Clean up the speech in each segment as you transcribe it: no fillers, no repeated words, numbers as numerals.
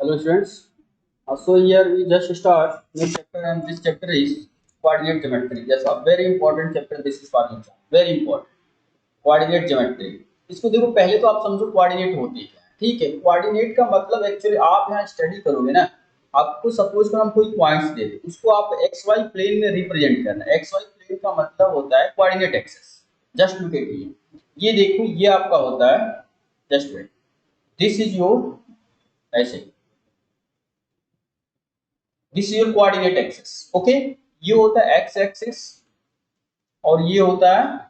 Hello students. So here we just start new chapter and this chapter is coordinate geometry. Yes, a very important chapter this is for exam. Very important. Coordinate geometry. इसको देखो पहले तो आप समझो coordinate होती क्या है। ठीक है, कोऑर्डिनेट का मतलब एक्चुअली आप यहाँ स्टडी करोगे ना, आपको सपोज कर हम कोई पॉइंट्स दे दे, उसको आप एक्स वाई प्लेन में रिप्रेजेंट करना है। एक्स वाई प्लेन का मतलब होता है coordinate axis. Just look at ये देखो, ये आपका होता है, just wait, this is your, ऐसे this is your coordinate axis. Okay, ये होता है एक्स एक्सिस और ये होता है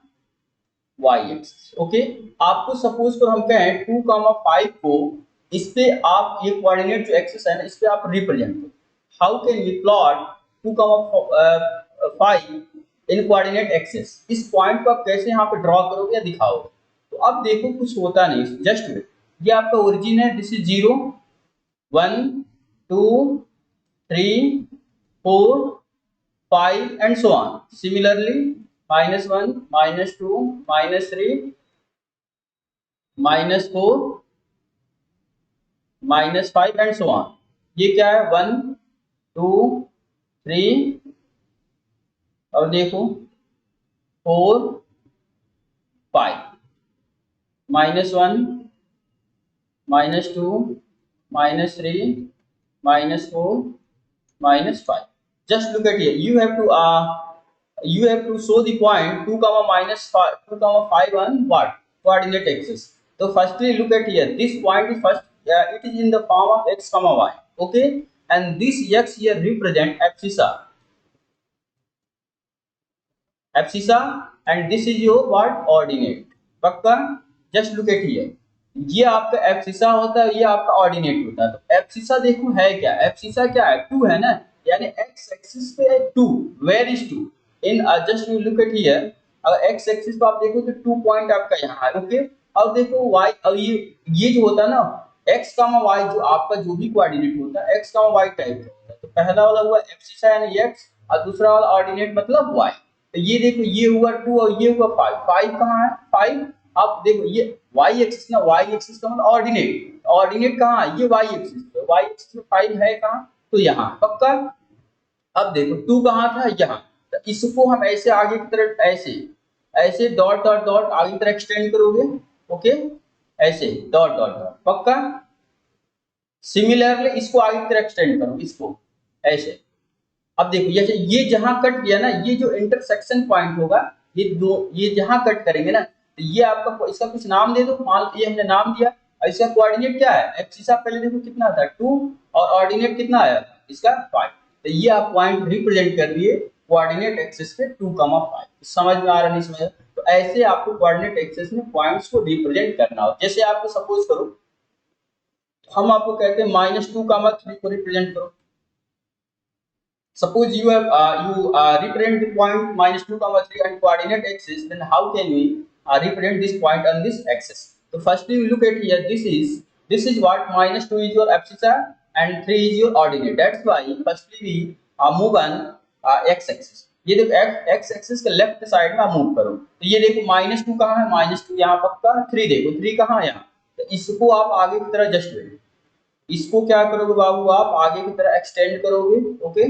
वाई एक्सिस। ओके, आपको सपोज कर हम कहें 2,5 को इस पे आप ये कोऑर्डिनेट जो एक्सिस है ना, इस पे आप रिप्रेजेंट करो। How can we plot 2,5 in coordinate axis? इस पॉइंट को आप कैसे यहाँ पे ड्रॉ करोगे या दिखाओगे? तो अब देखो कुछ होता नहीं, जस्ट ये आपका ओरिजिन है, this is 0 1 2 3 4 5 and so on. Similarly, -1 -2 -3 -4 -5 and so on. ये क्या है? 1 2 3 और देखो 4 5 -1 -2 -3 -4 -5. Just look at here. You have to show the point 2 comma -5 on what coordinate axis. So firstly look at here. This point is first, it is in the form of x comma y. Okay, and this x here represent abscissa, and this is your what ordinate. पक्का? Just look at here. ये आपका abscissa होता है, ये आपका ordinate होता है। तो एब्सिसा देखो है क्या? एब्सिसा क्या है? 2 है ना, यानी एक्स एक्सिस पे है 2। Where is 2? In just you look at here, अगर एक्स एक्सिस पे आप देखो तो 2 पॉइंट आपका यहाँ है। ओके, अब देखो वाई, अब ये जो होता है ना, एक्स कामा वाई, जो आपका जो भी कोऑर्डिनेट होता है एक्स कामा वाई टाइप का होता है। तो पहला वाला हुआ एब्सिसा यानी एक्स, और दूसरा वाला ऑर्डिनेट मतलब वाई। तो ये देखो, ये हुआ 2 और ये हुआ 5। 5 कहाँ है? 5 आप देखो, ये y एक्सिस ना, y एक्सिस का मतलब ऑर्डिनेट। ऑर्डिनेट कहाँ है? ये y एक्सिस पे। y एक्सिस पे 5 है कहाँ? तो यहाँ। पक्का? अब देखो 2 कहाँ था? यहाँ। तो इसको हम ऐसे आगे की तरफ, ऐसे ऐसे डॉट डॉट डॉट आगे की तरफ एक्सटेंड करोगे। ओके, ऐसे डॉट डॉट डॉट। पक्का? सिमिलरली इसको आगे की तरफ एक्सटेंड करो, इसको ऐसे। अब देखो ये जहां कट किया ना, ये जो इंटरसेक्शन पॉइंट होगा, ये जहां कट करेंगे ना, तो ये आपका, इसका कुछ नाम दे दो। मान ये हमने नाम दिया, और इसका कोऑर्डिनेट क्या है? एब्सिसा पहले देखो कितना था 2, और ऑर्डिनेट कितना आया इसका 5। तो ये आप पॉइंट रिप्रेजेंट कर दिए कोऑर्डिनेट एक्सिस पे 2,5। समझ में आ रहा नहीं समझ? तो ऐसे आपको कोऑर्डिनेट एक्सिस में पॉइंट्स को रिप्रेजेंट करना हो। जैसे आपको सपोज करो, हम आपको कहते हैं -2,3 को रिप्रेजेंट करो। Suppose you represent the point -2,3 on coordinate axis, then how can we represent this point on this axis? So firstly we look at here, this is what -2 is your abscissa and 3 is your ordinate. That's why firstly we move on x axis. ये देखो x axis के left side में move करो, तो ये देखो -2 कहाँ है? -2 यहाँ पक्का। 3 देखो, 3 कहाँ है? यहाँ। तो इसको आप आगे की तरह जस्ट इसको क्या करोगे बाबू? आप आगे की तरह एक्सटेंड करोगे। ओके,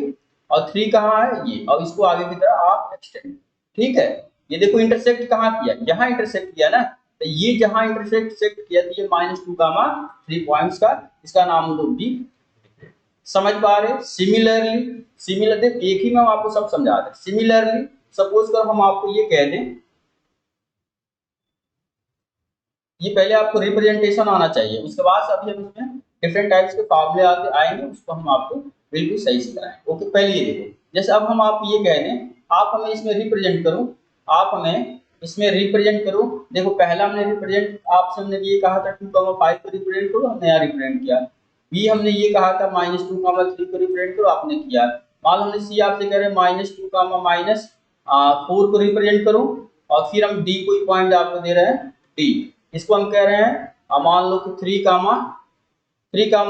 और 3 कहाँ है? ये। और इसको आगे की तरह आप एक्सटेंड। ठीक है, ये देखो इंटरसेक्ट कहाँ किया? यहाँ इंटरसेक्ट किया ना। तो ये जहां इंटरसेक्ट किया, तो ये -2,3 पॉइंट्स का, इसका नाम दो बी। समझ पा रहे? सिमिलर देख, एक ही में हम आपको सब समझा दें। सिमिलरली सपोज कर हम आपको ये कह दें, ये पहले आपको रिप्रेजेंटेशन आना चाहिए, उसके बाद अभी हम इसमें डिफरेंट टाइप्स के फॉर्मूले आएंगे, उसको हम आपको बिल्कुल सही से कराएंगे। ओके, पहले ये देखो, जैसे अब हम आपको ये कह दें, आप हमें इसमें रिप्रेजेंट करो, आप हमें इसमें रिप्रेजेंट करो। देखो पहला हमने रिप्रेजेंट, आपसे हमने ये कहा था 2,5 को रिप्रेजेंट करो, हमने यहाँ रिप्रेजेंट किया। बी हमने ये कहा था -2,3 को रिप्रेजेंट करो, आपने किया। मान हमने सी आपसे कह रहे हैं -2,-4 को रिप्रेजेंट करो, और फिर हम डी कोई पॉइंट आपको दे रहे हैं डी, इसको हम कह रहे हैं मान लो कि 3,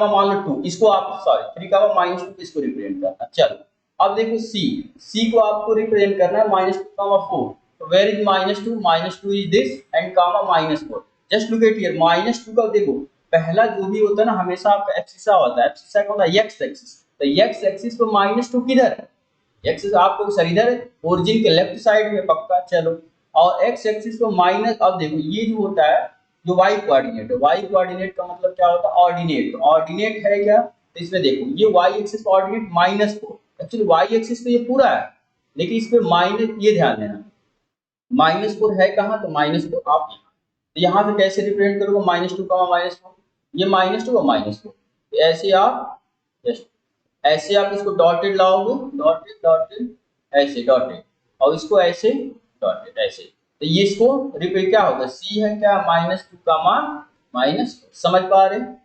मान लो 2, इसको आप सॉरी 3, इसको रिप्रेजेंट करना। चलो अब देखो सी को आपको रिप्रेजेंट करना है -2,4। तो where is -2? -2 is this, and -4। Just look at here, -2 का देखो पहला जो भी होता है ना हमेशा आपका एक्सिसा होता है। एक्सिसा क्या होता है? X axis. तो एक्स एक्सिस पे -2 किधर है? एक्सिस आपको सर इधर ओरिजिन के लेफ्ट साइड में पक्का। चलो, और एक्स एक्सिस पे माइनस, अब देखो ये जो होता है जो वाई कोऑर्डिनेट है, वाई कोऑर्डिनेट का मतलब क्या होता है? ऑर्डिनेट। तो ऑर्डिनेट है क्या? तो इसमें देखो ये y axis coordinate -4, actually y axis पे ये पूरा है, लेकिन इस पे माइनस, ये ध्यान देना -4 है कहाँ? तो -4 आप यहाँ, तो यहाँ से कैसे रिप्रेजेंट करोगे? -2 का -4, ये -2 और -4, तो ऐसे आप जस्ट ऐसे आप इसको डॉटेड लाओगे, डॉटेड डॉटेड ऐसे डॉटेड, और इसको ऐसे डॉटेड ऐसे, तो ये इसको रिप्रेजेंट क्या होगा? सी है क्या? -2 का -4, समझ पा रहे हैं?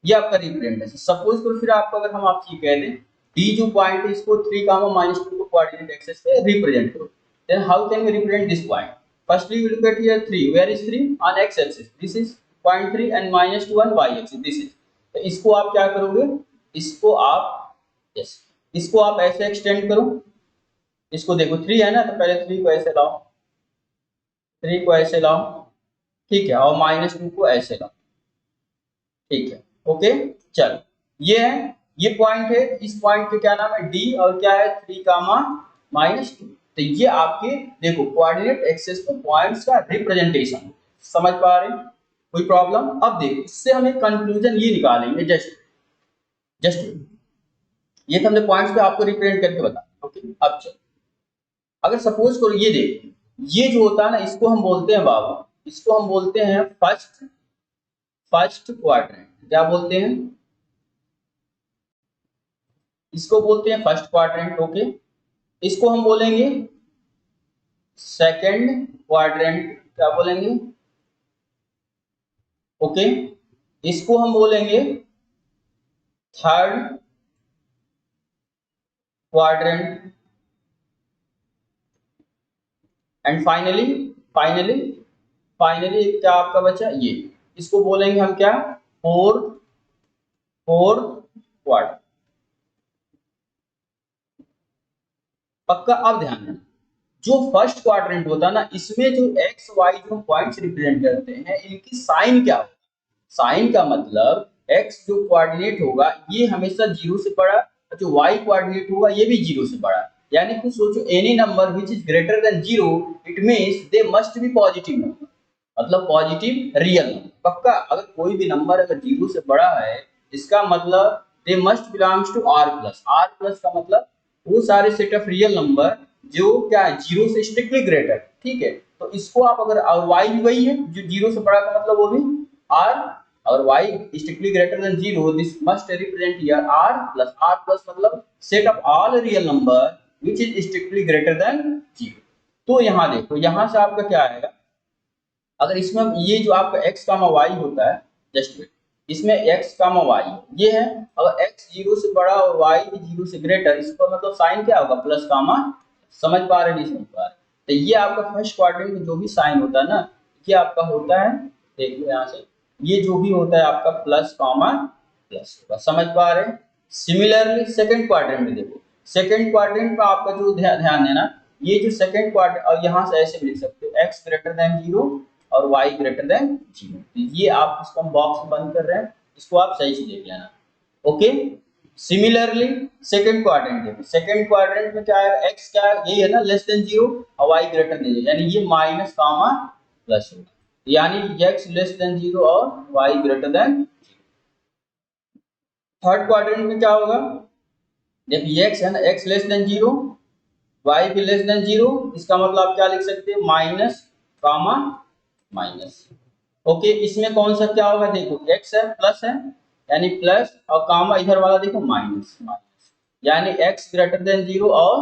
ये आपका रिप्रेजेंट है। सपोज करो फिर आपको अगर हम आपसे ये कह दें डी जो पॉइंट है इसको 3 -2 को कोऑर्डिनेट एक्सिस पे रिप्रेजेंट करो, then how can we represent this point? Firstly we look at here 3, where is 3? On x axis, this is point 3, and -2 on y axis, this is, तो इसको आप क्या करोगे? इसको आप यस इसको आप ऐसे एक्सटेंड करो, इसको देखो 3 है ना, तो पहले 3 को ऐसे लाओ, 3 को ऐसे लाओ, ठीक है, और -2 को ऐसे लाओ, ठीक है, ओके। चलो, ये है, ये पॉइंट है, इस पॉइंट के क्या नाम है? डी, और क्या है? 3 -2। तो ये आपके देखो कोऑर्डिनेट एक्सिस पे पॉइंट्स का रिप्रेजेंटेशन, समझ पा रहे हैं? कोई प्रॉब्लम? अब देखो इससे हम एक कंक्लूजन ये निकालेंगे, जस्ट जस्ट ये तो हमने पॉइंट्स पे आपको रिप्रेजेंट करके बता, ओके। अब चलो, अगर सपोज करो ये देखो, ये जो होता है ना इसको हम बोलते हैं बाबू, इसको हम बोलते हैं फर्स्ट क्वाड्रेंट। क्या बोलते हैं? इसको बोलते हैं फर्स्ट क्वाड्रेंट, ओके। इसको हम बोलेंगे सेकंड क्वाड्रेंट, क्या बोलेंगे? ओके। इसको हम बोलेंगे third quadrant, and finally finally क्या आपका बचा? ये, इसको बोलेंगे हम क्या? फोर्थ क्वाड्रेंट, पक्का। अब ध्यान देना, जो फर्स्ट क्वाड्रेंट होता है ना इसमें जो एक्स वाई जो पॉइंट्स रिप्रेजेंट करते हैं इनकी साइन क्या होगी? साइन का मतलब एक्स जो कोऑर्डिनेट होगा ये हमेशा 0 से बड़ा, जो वाई कोऑर्डिनेट होगा ये भी 0 से बड़ा, यानी कि सोचो any number which is greater than 0 it means they must be positive number, मतलब पॉजिटिव रियल नंबर, पक्का। अगर कोई भी नंबर अगर 0 से बड़ा है इसका मतलब they must belongs to R plus. R plus का मतलब वो सारे सेट ऑफ रियल नंबर जो क्या है 0 से स्ट्रिक्टली ग्रेटर, ठीक है। तो इसको आप अगर, और y भी वही है जो 0 से बड़ा का मतलब वो भी r, और y strictly greater than 0 this must represent here r plus मतलब set of all real number which is strictly greater than 0। तो यहाँ देखो, यहाँ से आपका क्या आएगा? अगर इसमें ये जो आपका x कामा y होता है, जस्ट वेट, इसमें x कामा y ये है, अगर x 0 से बड़ा और y भी 0 से ग्रेटर, इसका मतलब साइन क्या होगा? प्लस कामा, समझ पा रहे नहीं समझ पा रहे? तो ये आपका फर्स्ट क्वाड्रेंट में जो भी साइन होता है ना ये आपका होता है, देख लो यहाँ से, ये जो भी होता है आपका प्लस कामा प्लस होगा, समझ पा रहे हैं? सिमिलरली सेकंड क्वाड्रेंट में देखो, सेकंड क्वाड्रेंट में आपका जो ध्यान देना, ये जो सेकंड क्वाड्रेंट, और यहाँ से ऐसे भी लिख सकते हो x ग्रेटर देन 0 और y ग्रेटर देन 0, ये आप इसको हम बॉक्स बंद कर रहे हैं, इसको आप सही से देख लेना, ओके। सिमिलरली सेकंड क्वाड्रेंट देखो, सेकंड क्वाड्रेंट में क्या है? x क्या है? यही है ना, लेस देन 0 और y ग्रेटर देन 0, यानी ये माइनस कामा प्लस होगा, यानी x लेस देन 0 और y greater than 0। Third quadrant में क्या होगा? देखिए x है ना, x लेस देन 0 y भी लेस देन 0, इसका मतलब आप क्या लिख सकते हैं? Minus comma minus, okay. इसमें कौन सा क्या होगा? देखो x है प्लस है, यानी प्लस, और कामा इधर वाला देखो माइनस माइनस, यानी x ग्रेटर देन 0 और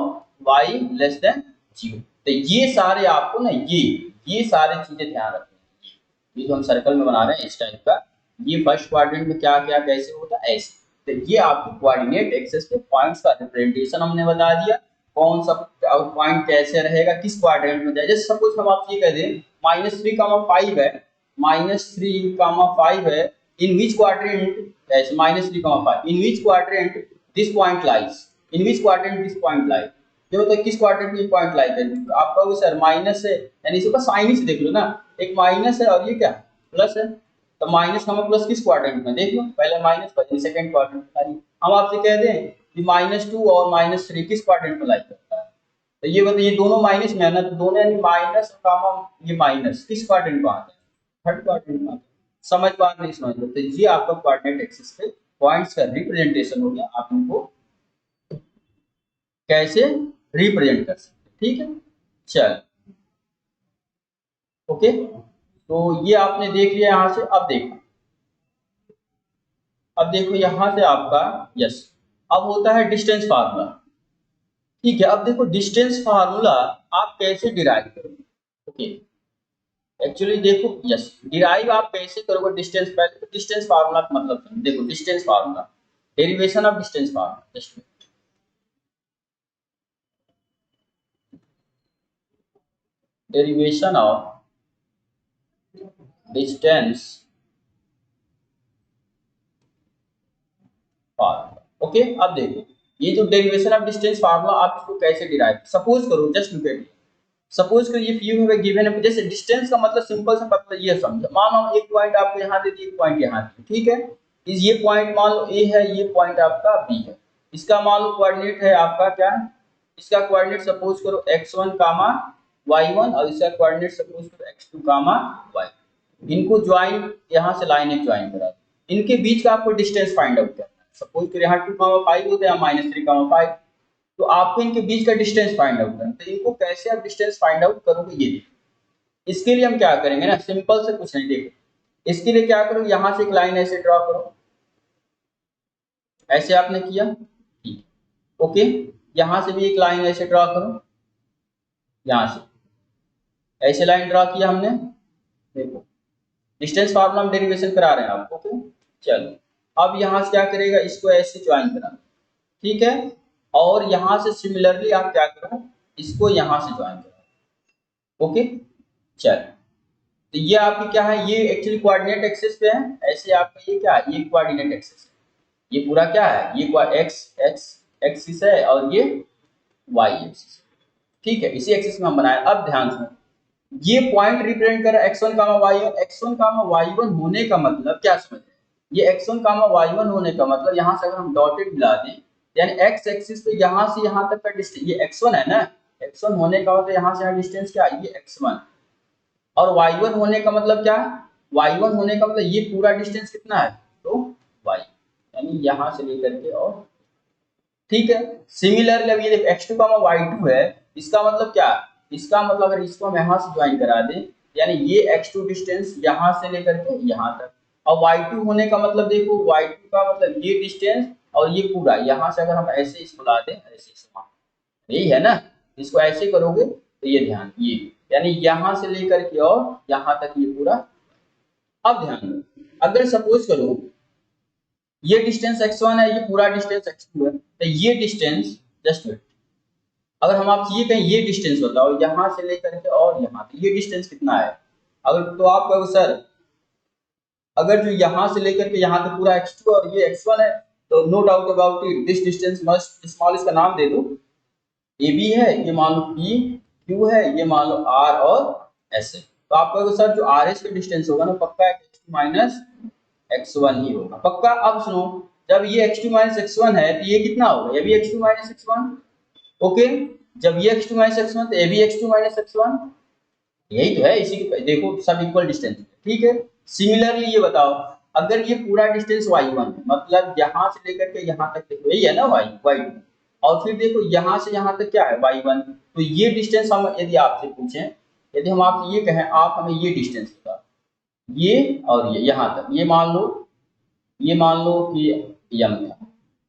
y लेस देन 0। तो ये सारे आपको ना ये सारी चीजें ध्यान रखनी है, ये जो हम सर्कल में बना रहे हैं इस टाइप का, ये फर्स्ट क्वाड्रेंट में क्या क्या कैसे होता है ऐसे। तो ये आपको कोऑर्डिनेट एक्सिस पे पॉइंट्स का रिप्रेजेंटेशन हमने बता दिया, कौन सा पॉइंट कैसे रहेगा, किस क्वाड्रेंट में जाए। जैसे सपोज हम आपसे ये कह दें -3,5 है, -3,5 है, इन विच क्वाड्रेंट, ऐसे -3,5 in which quadrant this point lies, in which quadrant this point lies, जो तो किस क्वाड्रेंट में पॉइंट लाइज है। आप कहोगे सर माइनस है, यानी इसका साइन ही से देख लो ना, एक माइनस है और ये क्या प्लस है, तो माइनस कॉमा प्लस किस क्वाड्रेंट में, देख लो पहले माइनस फिर सेकंड क्वाड्रेंट में। हम आपसे कह दें कि -2 और -3 किस क्वाड्रेंट में लाई करता है, तो ये बताइए, ये दोनों माइनस में है ना, तो दोनों यानी माइनस कॉमा ये माइनस किस क्वाड्रेंट में आता है, थर्ड क्वाड्रेंट में आता है। समझ पा रहे, नहीं समझ लो, तो ये आपका कोऑर्डिनेट एक्सिस पे पॉइंट्स का रिप्रेजेंटेशन हो गया, आप इनको कैसे रिप्रेजेंट कर सकते, ठीक है। चल ओके, तो ये आपने देख लिया यहां से। अब देखो यहां से आपका यस, अब होता है डिस्टेंस फार्मूला, ठीक है। अब देखो डिस्टेंस फार्मूला आप कैसे डिराइव करोगे, ओके। एक्चुअली देखो यस, डिराइव आप कैसे करोगे डिस्टेंस, पहले तो डिस्टेंस फार्मूला का मतलब समझो। देखो distance formula, derivation of distance formula, just derivation of distance formula, okay. अब देखो ये जो डेरिवेशन ऑफ डिस्टेंस फार्मूला, आप इसको कैसे डिराइव, सपोज करो, जस्ट लुक एट, सपोज करो इफ यू हैव गिवन है, जैसे डिस्टेंस का मतलब सिंपल सा मतलब ये समझो, मान लो एक पॉइंट आपको यहाँ दे दिया, एक पॉइंट यहाँ दे, ठीक है। इस ये पॉइंट मान लो ए है, ये पॉइंट आपका बी है, इसका मान लो कोऑर्डिनेट है आपका क्या है, इसका कोऑर्डिनेट सपोज करो x1 कामा y1 और इसका कोऑर्डिनेट सपोज करो x2 कामा y, इनको ज्वाइन, यहाँ से लाइन एक ज्वाइन करा दो, इनके बीच का आपको डिस्टेंस फाइंड आउट करना है। सपोज करो यहाँ 2 कामा 5 होता है, -3 कामा 5, तो आपको इनके बीच का डिस्टेंस फाइंड आउट करना है। तो इनको कैसे आप डिस्टेंस फाइंड आउट करोगे, ये देखो। इसके लिए हम क्या करेंगे ना, सिंपल से कुछ नहीं, देखो इसके लिए क्या करो, यहाँ से एक लाइन ऐसे ड्रॉ करो, ऐसे आपने किया, ठीक, ओके। यहाँ से भी एक लाइन ऐसे ड्रॉ करो, यहाँ से ऐसे लाइन ड्रॉ किया हमने, देखो डिस्टेंस फार्मूला हम डेरिवेशन करा रहे हैं आपको, ओके। चलो अब यहाँ से क्या करेगा, इसको ऐसे ज्वाइन करा, ठीक है। और यहाँ से सिमिलरली आप क्या करो, इसको यहाँ से ज्वाइन करो, ओके। चल, तो ये आपकी क्या है, ये एक्चुअली कोऑर्डिनेट एक्सिस पे है, ऐसे आपका ये क्या है, ये कोऑर्डिनेट एक्सिस है, ये पूरा क्या है, ये एक्स एक्स एक्सिस है और ये वाई एक्सिस, ठीक है। इसी एक्सिस में हम बनाए। अब ध्यान से, ये पॉइंट रिप्रेजेंट कर रहा है x1 y1, x1 y1 होने का मतलब क्या समझ रहे हैं, ये x1 y1 होने का मतलब, यहाँ से अगर हम डॉटेड मिला दें, यानी x एक्सिस पे यहाँ से यहाँ तक का डिस्टेंस, ये x1 है ना, x1 होने का मतलब यहाँ से यहाँ डिस्टेंस क्या है, ये x1, और y1 होने का मतलब क्या है, y1 होने का मतलब ये पूरा डिस्टेंस कितना है, तो y, यानी यहाँ से लेकर के, और ठीक है। सिमिलरली अब ये देख x2 y2 है, इसका मतलब क्या, इसका मतलब अगर इसको हम यहाँ से ज्वाइन करा दें, यानी ये x2 डिस्टेंस यहाँ से लेकर के यहाँ तक, और y2 होने का मतलब देखो, y2 का मतलब ये डिस्टेंस और ये पूरा, यहाँ से अगर हम ऐसे इसको ला दें, ऐसे यही है ना, इसको ऐसे करोगे तो ये ध्यान, ये यानी यहाँ से लेकर के और यहाँ तक ये पूरा। अब ध्यान दो, अगर सपोज करो ये डिस्टेंस x1 है, ये पूरा डिस्टेंस x2 है, तो ये डिस्टेंस, जस्ट वेट, अगर हम आपसे ये कहें ये डिस्टेंस बताओ यहाँ से लेकर के और यहाँ तक, ये डिस्टेंस कितना है, अगर तो आप कहो सर, अगर जो यहाँ से लेकर के यहाँ तक पूरा x2 और ये x1 है, तो no doubt about it this distance must small, इसका नाम दे दो, ए बी है, ये मान लो पी क्यू है, ये मान लो आर और एस है। तो आप कहोगे सर जो आर एस का डिस्टेंस होगा ना, पक्का x2 माइनस x1 ही होगा, पक्का। अब सुनो, जब ये x2 माइनस x1 है, तो ये कितना होगा, ये भी x2 माइनस x1, ओके। जब ये x2 माइनस x1, तो ये भी x2 माइनस x1, यही तो है, इसी के देखो सब इक्वल डिस्टेंस, ठीक है। सिमिलरली ये बताओ, अगर ये पूरा डिस्टेंस y1 है, मतलब यहाँ से लेकर के यहाँ तक, देखो यही है ना y2, और फिर देखो यहाँ से यहाँ तक क्या है y1, तो ये डिस्टेंस हम यदि आपसे पूछें, यदि हम आपसे ये कहें आप हमें ये डिस्टेंस बताओ, ये और ये यहाँ तक, ये मान लो कि यम था,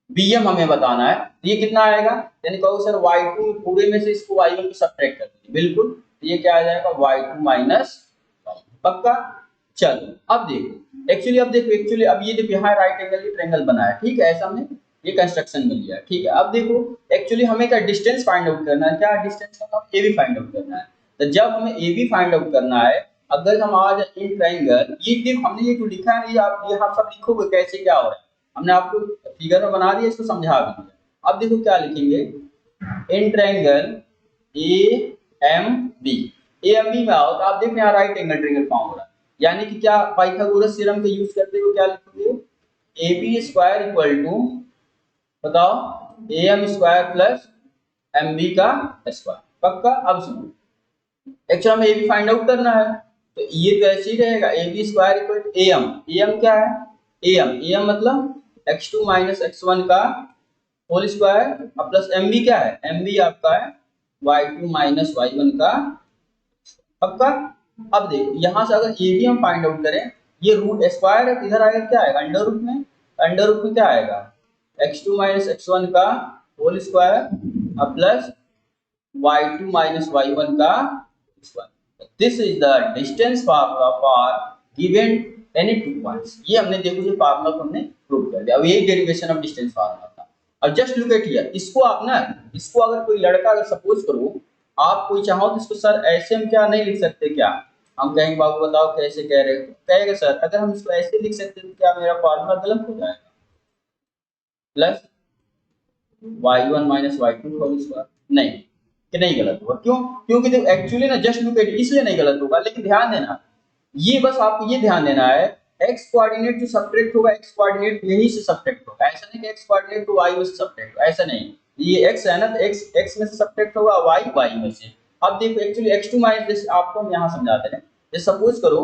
bm हमें बताना है, तो ये कितना आएगा, यानी कहो सर y2 पूरे में से इसको y1 को सब्ट्रैक्ट कर दीजिए, बिल्कुल, तो ये क्या आ जाएगा y2 माइनस, पक्का। चलो अब देखो, एक्चुअली अब ये देखो यहाँ राइट एंगल ट्रायंगल बना है, ठीक है, ऐसा हमने ये कंस्ट्रक्शन मिल गया, ठीक है। अब देखो एक्चुअली हमें क्या डिस्टेंस फाइंड आउट करना है, क्या डिस्टेंस का, ए बी फाइंड आउट करना है। तो जब हमें ए बी फाइंड आउट करना है, अगर हम आज इन ट्रायंगल, ये देखो हमने ये जो लिखा है, ये आप सब लिखोगे कैसे क्या हो रहा है, हमने आपको फिगर में बना दिया, इसको समझा भी दिया। अब देखो क्या लिखेंगे, in triangle A M B, A M B में आओ, तो आप देख रहे हैं राइट एंगल ट्रायंगल फॉर्म हो रहा है, यानी कि क्या पाइथागोरस थ्योरम का यूज करते हुए क्या लिखोगे, A B square equal to, बताओ, A M square plus M B का स्क्वायर। पक्का? अब सुनो, एक्चुअली हमें ए बी फाइंड आउट करना है, तो ये तो ऐसे ही रहेगा, A B square equal to A M क्या है, ए एम मतलब X two minus x one का whole square plus M B क्या है, एम बी आपका है Y two minus Y one का। पक्का? अब देखो यहाँ से अगर ए बी हम फाइंड आउट करें, ये रूट स्क्वायर है, इधर आएगा क्या आएगा, अंडर रूट में, अंडर रूट में क्या आएगा, X two minus x one का whole square plus Y two minus Y one का square. This is the distance formula for given any two points. ये हमने देखो, ये फार्मूला को हमने प्रूव कर दिया। अब यही डेरिवेशन ऑफ डिस्टेंस फार्मूला था। और जस्ट लुक एट हियर, इसको आप ना, इसको अगर कोई लड़का, अगर सपोज करो आप कोई चाहो तो इसको सर ऐसे हम क्या नहीं लिख सकते क्या, हम कहेंगे बाबू बताओ कैसे कह रहे हो, कहेगा सर अगर हम इसको ऐसे लिख सकते तो क्या मेरा फार्मूला गलत हो जाएगा, plus y one minus y two whole square. नहीं, कि नहीं गलत होगा, क्यों, क्योंकि देखो एक्चुअली ना जस्ट लुक एट, इसलिए नहीं गलत होगा, लेकिन ध्यान देना, ये बस आपको ये ध्यान देना है, एक्स कोऑर्डिनेट जो सब्ट्रैक्ट होगा, एक्स कोऑर्डिनेट यहीं से सब्ट्रैक्ट होगा, ऐसा नहीं कि एक्स कोऑर्डिनेट तो वाई में से सब्ट्रैक्ट होगा, ऐसा नहीं, ये एक्स है ना, तो एक्स एक्स में से सब्ट्रैक्ट होगा, वाई वाई में से। अब देखो एक्चुअली एक्स टू माइनस, जैसे आपको हम यहाँ समझाते हैं, जैसे सपोज करो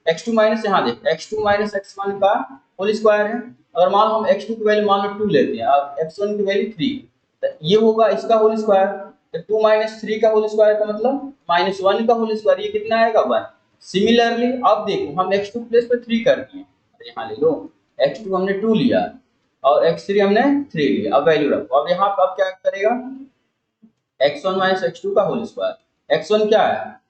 एक्स टू माइनस, यहाँ देखो x two minus x one का होल स्क्वायर है, अगर मान लो हम एक्स टू की वैल्यू मान लो 2 लेते हैं और एक्स वन की वैल्यू 3, तो ये होगा इसका होल स्क्वायर, तो 2 माइनस 3 का होल स्क्वायर का मतलब माइनस 1 का होल स्क्वायर, ये कितना आएगा 1। सिमिलरली अब देखो हम x2 प्लेस पे 3 कर दिए, यहाँ ले लो, x2 हमने 2 लिया और x3 हमने 3 लिया, अब वैल्यू रखो। अब यहाँ पे अब क्या करेगा, x1 माइनस x2 का होल स्क्वायर, x1 क्या है,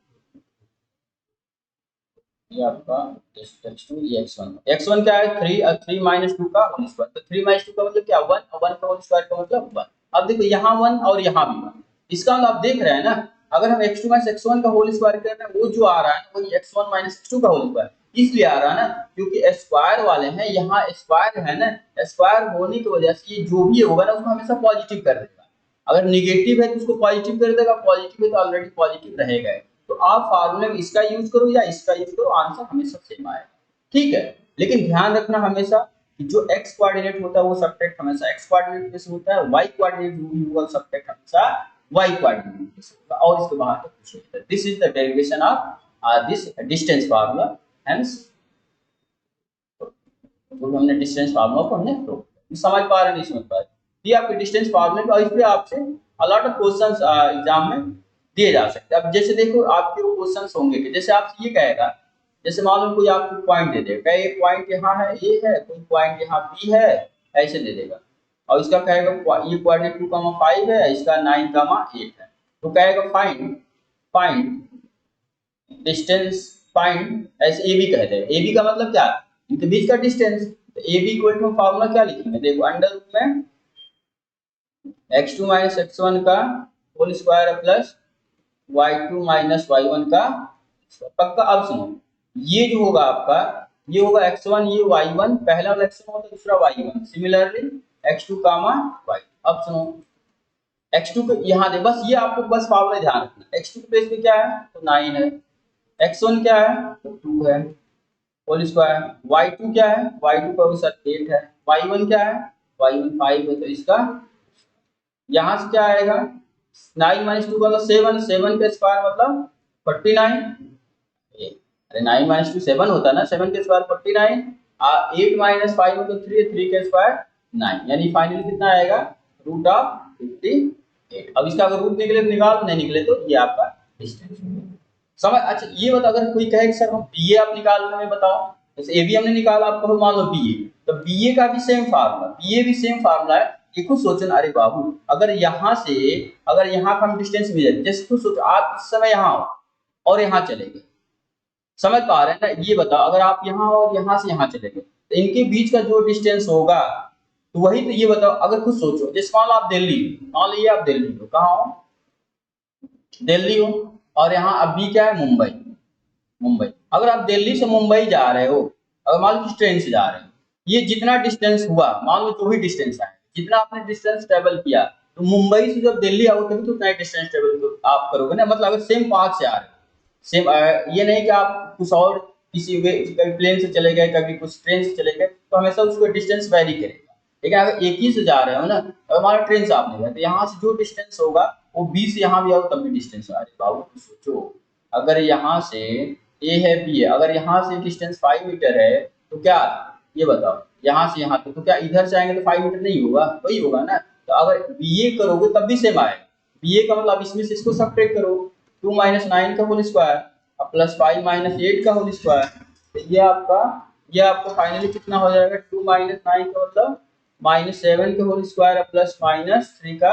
ये आपका x2, ये x1 क्या है 3 और 3 माइनस 2 का होल स्क्वायर, तो 3 माइनस 2 का मतलब क्या 1 और 1 का होल स्क्वायर का मतलब 1। अब देखो यहाँ 1 और यहाँ भी 1, इसका मतलब आप देख रहे हैं ना, अगर हम x2 माइनस x1 का होल स्क्वायर कर रहे हैं, वो जो आ रहा है वही x1 माइनस x2 का होल स्क्वायर, इसलिए आ रहा है ना क्योंकि स्क्वायर वाले हैं, यहाँ स्क्वायर है ना, स्क्वायर होने की वजह से ये जो भी होगा ना उसको हमेशा पॉजिटिव कर देगा, अगर निगेटिव है तो उसको पॉजिटिव कर देगा, पॉजिटिव है तो ऑलरेडी पॉजिटिव रहेगा। तो आप फार्मूले में इसका यूज करो या इसका यूज करो, आंसर हमेशा सेम आएगा, ठीक है। लेकिन ध्यान रखना हमेशा कि जो x कोऑर्डिनेट होता है वो सब्ट्रैक्ट हमेशा x कोऑर्डिनेट से होता है, y कोऑर्डिनेट जो भी होगा सब्ट्रैक्ट हमेशा y कोऑर्डिनेट से होगा, और इसके बाहर कुछ नहीं होता। This is the derivation of this distance formula, hence तो हमने डिस्टेंस फार्मूला को हमने प्रूव। समझ पा रहे नहीं समझ पा रहे, ये आपके डिस्टेंस फार्मूला, और इस पे आपसे a lot of questions exam में दिए जा सकते हैं। अब जैसे देखो आपके वो क्वेश्चंस होंगे कि जैसे आपसे ये कहेगा, जैसे मान लो कोई आपको पॉइंट दे देगा, एक पॉइंट यहाँ है ए है, कोई पॉइंट यहाँ बी है, ऐसे दे देगा, और इसका कहेगा ये कोऑर्डिनेट 2,5 है, इसका 9,8 है, तो कहेगा फाइंड फाइंड डिस्टेंस, फाइंड ऐसे ए बी कहते हैं, ए बी का मतलब क्या, इनके बीच का डिस्टेंस, तो A B equal to formula क्या लिखेंगे, देखो अंडर रूट में x2 माइनस x1 का whole square plus y2 minus y1 का। पक्का? अब सुनो, ये जो होगा आपका, ये होगा x1, ये y1, पहला वाला x1 होता है, दूसरा y1, सिमिलरली x2 कामा y। अब सुनो x2 को यहाँ दे, बस ये आपको बस फार्मूला ध्यान रखना, x2 के प्लेस पे क्या है तो 9 है, x1 क्या है तो 2 है होल स्क्वायर, y2 क्या है, y2 का सर 8 है, y1 क्या है, y1 5 है, तो इसका यहाँ से क्या आएगा 9 माइनस 2 का 7, 7 का स्क्वायर मतलब 49, अरे 9 माइनस 2 7 होता है ना, 7 का स्क्वायर 49, 8 माइनस 5 मतलब 3, 3 का स्क्वायर 9, यानी फाइनली कितना आएगा रूट ऑफ 58। अब इसका अगर रूट निकले तो निकाल, नहीं निकले तो ये आपका डिस्टेंस समझ। अच्छा ये बताओ, अगर कोई कहे कि सर हम बीए आप निकाल के हमें बताओ, जैसे ए बी हमने निकाला, आप कहो मान लो बीए, तो बीए का भी सेम फार्मूला, बीए भी सेम फार्मूला है, ये खुद सोचो ना, अरे बाबू अगर यहाँ से, अगर यहाँ का हम डिस्टेंस मिले, जैसे खुद सोचो आप इस समय यहाँ हो और यहाँ चले गए, समझ पा रहे हैं ना, ये बताओ अगर आप यहाँ और यहाँ से यहाँ चले गए तो इनके बीच का जो डिस्टेंस होगा, तो वही तो, ये बताओ अगर खुद सोचो, जैसे मान लो आप दिल्ली, मान लीजिए आप दिल्ली हो, कहाँ हो दिल्ली हो, और यहाँ अभी क्या है मुंबई, मुंबई, अगर आप दिल्ली से मुंबई जा रहे हो, अगर मान लो किस ट्रेन से जा रहे हो, ये जितना डिस्टेंस हुआ, मान लो जो भी डिस्टेंस है, जितना आपने डिस्टेंस ट्रेवल किया, तो मुंबई से जब दिल्ली आओ तभी तो उतना डिस्टेंस ट्रेवल आप करोगे ना, मतलब अगर सेम पाथ से आ रहे हो, सेम, ये नहीं कि आप कुछ और किसी वे कभी प्लेन से चले गए, कभी कुछ ट्रेन से चले गए, तो हमेशा उसको डिस्टेंस वेरी करेगा। लेकिन अगर एक ही से जा रहे हो ना, तो हमारा ट्रेन से आप नहीं गए, तो यहाँ से जो डिस्टेंस होगा वो बी से यहाँ भी आओ तब भी डिस्टेंस आ रही बाबू। तो सोचो, अगर यहाँ से ए है बी है, अगर यहाँ से डिस्टेंस 5 मीटर है तो क्या, ये बताओ, यहाँ से यहाँ तक तो क्या इधर से आएंगे तो 5 मीटर नहीं होगा, वही होगा ना। तो अगर बी ए करोगे तब भी सेम आएगा। बी ए का मतलब इसमें से इसको सब्ट्रैक्ट करो, 2 माइनस 9 का होल स्क्वायर और प्लस 5 माइनस 8 का होल स्क्वायर, तो ये आपका फाइनली कितना हो जाएगा, 2 माइनस 9 का मतलब -7 के होल स्क्वायर प्लस -3 का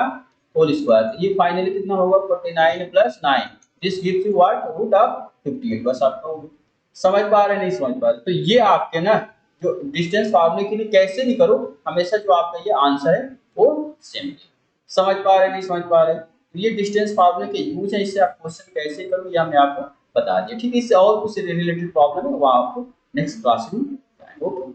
होल स्क्वायर, तो ये फाइनली कितना होगा 49 plus 9, this gives you what, root of 58। बस आपको समझ पा रहे नहीं समझ पा रहे, तो ये आपके ना जो डिस्टेंस फार्मूले के लिए कैसे भी करो, हमेशा जो आपका ये आंसर है वो सेम। समझ पा रहे नहीं समझ पा रहे, तो ये डिस्टेंस फार्मूले के यूज है, इससे आप क्वेश्चन कैसे करो या मैं आपको बता दिया। ठीक है, इससे और कुछ रिलेटेड प्रॉब्लम है वो आपको नेक्स्ट क्लास में बताएंगे। ओके।